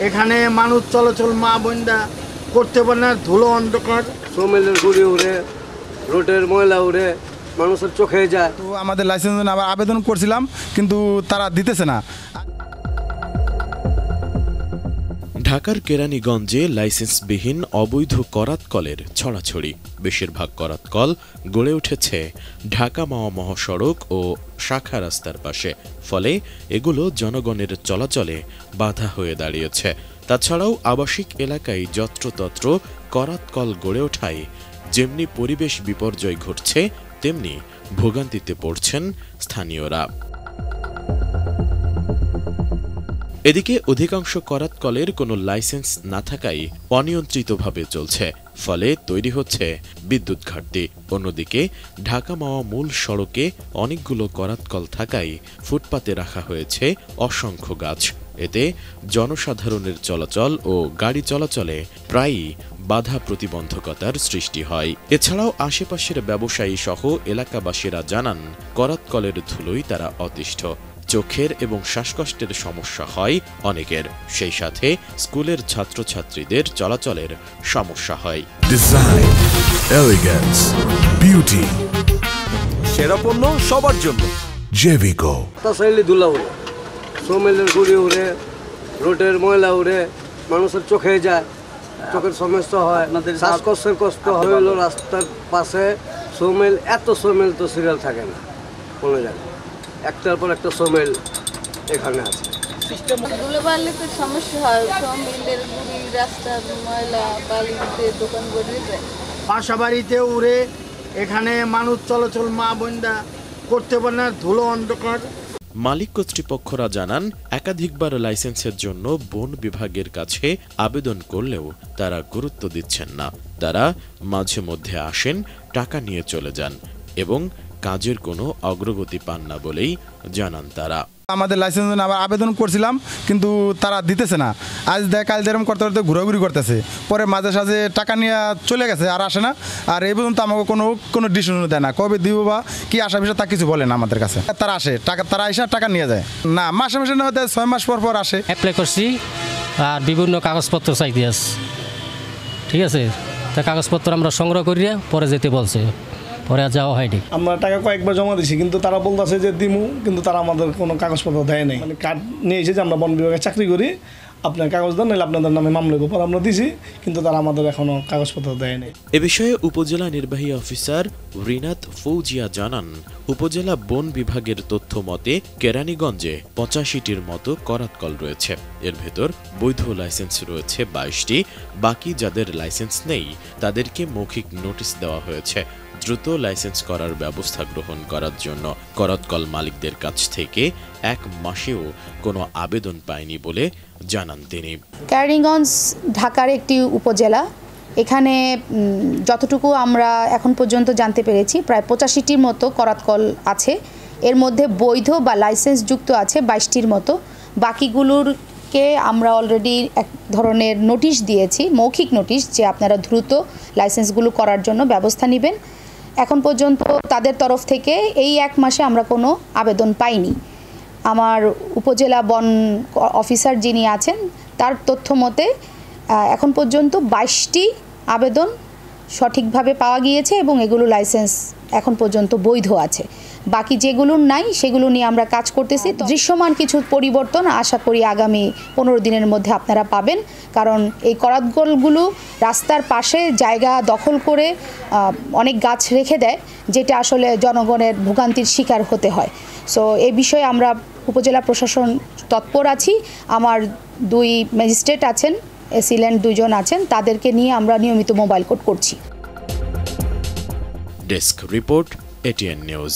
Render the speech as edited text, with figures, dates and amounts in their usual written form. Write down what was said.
এখানে মানুষ চলাচল মা বোনরা করতে পারে না, ধুলো অন্ধকার, সোমেলের গুড়ি উড়ে, রোডের ময়লা উড়ে, মানুষের চোখে যায়। তো আমাদের লাইসেন্স আবার আবেদন করছিলাম, কিন্তু তারা দিতেছে না। ঢাকার কেরানীগঞ্জে লাইসেন্সবিহীন অবৈধ করাত কলের ছড়াছড়ি। বেশিরভাগ করাত কল গড়ে উঠেছে ঢাকা মাওয়া মহাসড়ক ও শাখা রাস্তার পাশে, ফলে এগুলো জনগণের চলাচলে বাধা হয়ে দাঁড়িয়েছে। তাছাড়াও আবাসিক এলাকায় যত্রতত্র করাত কল গড়ে ওঠায় যেমনি পরিবেশ বিপর্যয় ঘটছে, তেমনি ভোগান্তিতে পড়ছেন স্থানীয়রা। এদিকে অধিকাংশ করাত কলের কোনো লাইসেন্স না থাকায় অনিয়ন্ত্রিতভাবে চলছে, ফলে তৈরি হচ্ছে বিদ্যুৎ ঘাটতি। অন্যদিকে ঢাকা মাওয়া মূল সড়কে অনেকগুলো করাত কল থাকায় ফুটপাতে রাখা হয়েছে অসংখ্য গাছ। এতে জনসাধারণের চলাচল ও গাড়ি চলাচলে প্রায়ই বাধা প্রতিবন্ধকতার সৃষ্টি হয়। এছাড়াও আশেপাশের ব্যবসায়ী সহ এলাকাবাসীরা জানান, করাত কলের ধুলোয় তারা অতিষ্ঠ। চোখের এবং শ্বাসকষ্টের সমস্যা হয় অনেকের, সেই সাথে স্কুলের ছাত্রছাত্রীদের চলাচলের সমস্যা হয়। ডিজাইন, এলিগেন্স, বিউটি, সেরা পণ্য সবার জন্য জেভিকো। তাছাড়া ধুলা উড়ে, সোমেলের গুড়ি উড়ে, রোডের ময়লা উড়ে, মানুষের চোখে যায়, চোখের সমস্যা হয়, শ্বাসকষ্টের কষ্ট হয়। রাস্তার পাশে সোমেল, এত সোমেল তো সিরিয়াল থাকে না কোনো জায়গায়, একটার পর একটা সোমেল এখানে আছে। ধুলো বাড়লে তো সমস্যা হয়, সোমেলের গুড়ি, রাস্তার ময়লা, বালিতে দোকান গড়িয়ে যায়। বাসা বাড়িতে উড়ে, এখানে মানুষ চলাচল মা বোনরা করতে পারে না, ধুলো অন্ধকার। মালিক কর্তৃপক্ষরা জানান, একাধিকবার লাইসেন্সের জন্য বন বিভাগের কাছে আবেদন করলেও তারা গুরুত্ব দিচ্ছেন না। তারা মাঝে মধ্যে আসেন, টাকা নিয়ে চলে যান এবং কাজের কোনো অগ্রগতি পান না বলেই জানান তারা। আমাদের লাইসেন্স আবার আবেদন করছিলাম, কিন্তু তারা দিতেছে না। আজ দেখ কাল যেরকম করতে করতে ঘোরাঘুরি করতেছে, পরে মাঝে সাঝে টাকা নিয়ে চলে গেছে, আর আসে না। আর এই পর্যন্ত আমাকে কোনো ডিসিশন দেয় না, কবে দিব বা কি আসা বিষয় তা কিছু বলে না আমাদের কাছে। তারা আসে, তারা এসে টাকা নিয়ে যায় না, মাসে মাসে না হতে 6 মাস পর আসে। অ্যাপ্লাই করছি আর বিভিন্ন কাগজপত্র চাইতে আছে, ঠিক আছে। তা কাগজপত্র আমরা সংগ্রহ করিয়া পরে যেতে বলছে, পরে আর যাওয়া হয়নি। আমরা টাকা কয়েকবার জমা দিছি, কিন্তু তারা বলতেছে যে দিমু, কিন্তু তারা আমাদের কোনো কাগজপত্র দেয় নাই। মানে কার্ড নিয়ে এসে যে আমরা বন বিভাগে চাকরি করি, আপনার কাগজ দেন, নাহলে আপনাদের নামে মামলা করবো, আমরা দিছি, কিন্তু তারা আমাদের এখনো কাগজপত্র দেয় নাই। এ বিষয়ে উপজেলা নির্বাহী অফিসার রিনাত ফৌজিয়া জানান, উপজেলা বন বিভাগের তথ্য মতে কেরানীগঞ্জে 85টির মতো করাত কল রয়েছে। এর ভেতর বৈধ লাইসেন্স রয়েছে 22টি। বাকি যাদের লাইসেন্স নেই তাদেরকে মৌখিক নোটিশ দেওয়া হয়েছে। দ্রুত লাইসেন্স করার ব্যবস্থা গ্রহণ করার জন্য করাতকল মালিকদের কাছ থেকে 1 মাসেও কোনো আবেদন পায়নি বলে জানান তিনি। কেরানীগঞ্জ ঢাকার একটি উপজেলা। এখানে যতটুকু আমরা এখন পর্যন্ত জানতে পেরেছি, প্রায় 85টির মতো করাতকল আছে। এর মধ্যে বৈধ বা লাইসেন্স যুক্ত আছে 22টির মতো। বাকিগুলোরকে আমরা অলরেডি এক ধরনের নোটিশ দিয়েছি, মৌখিক নোটিশ, যে আপনারা দ্রুত লাইসেন্সগুলো করার জন্য ব্যবস্থা নেবেন। এখন পর্যন্ত তাদের তরফ থেকে এই 1 মাসে আমরা কোনো আবেদন পাইনি। আমার উপজেলা বন অফিসার যিনি আছেন, তার তথ্য মতে এখন পর্যন্ত 22টি আবেদন সঠিকভাবে পাওয়া গিয়েছে এবং এগুলো লাইসেন্স এখন পর্যন্ত বৈধ আছে। বাকি যেগুলো নাই সেগুলো নিয়ে আমরা কাজ করতেছি। দৃশ্যমান কিছু পরিবর্তন আশা করি আগামী 15 দিনের মধ্যে আপনারা পাবেন, কারণ এই করাতকলগুলো রাস্তার পাশে জায়গা দখল করে অনেক গাছ রেখে দেয়, যেটা আসলে জনগণের ভোগান্তির শিকার হতে হয়। সো এই বিষয়ে আমরা উপজেলা প্রশাসন তৎপর আছি। আমার 2 ম্যাজিস্ট্রেট আছেন, এসিল্যান্ড 2 জন আছেন, তাদেরকে নিয়ে আমরা নিয়মিত মোবাইল কোর্ট করছি। Desk report, ATN news.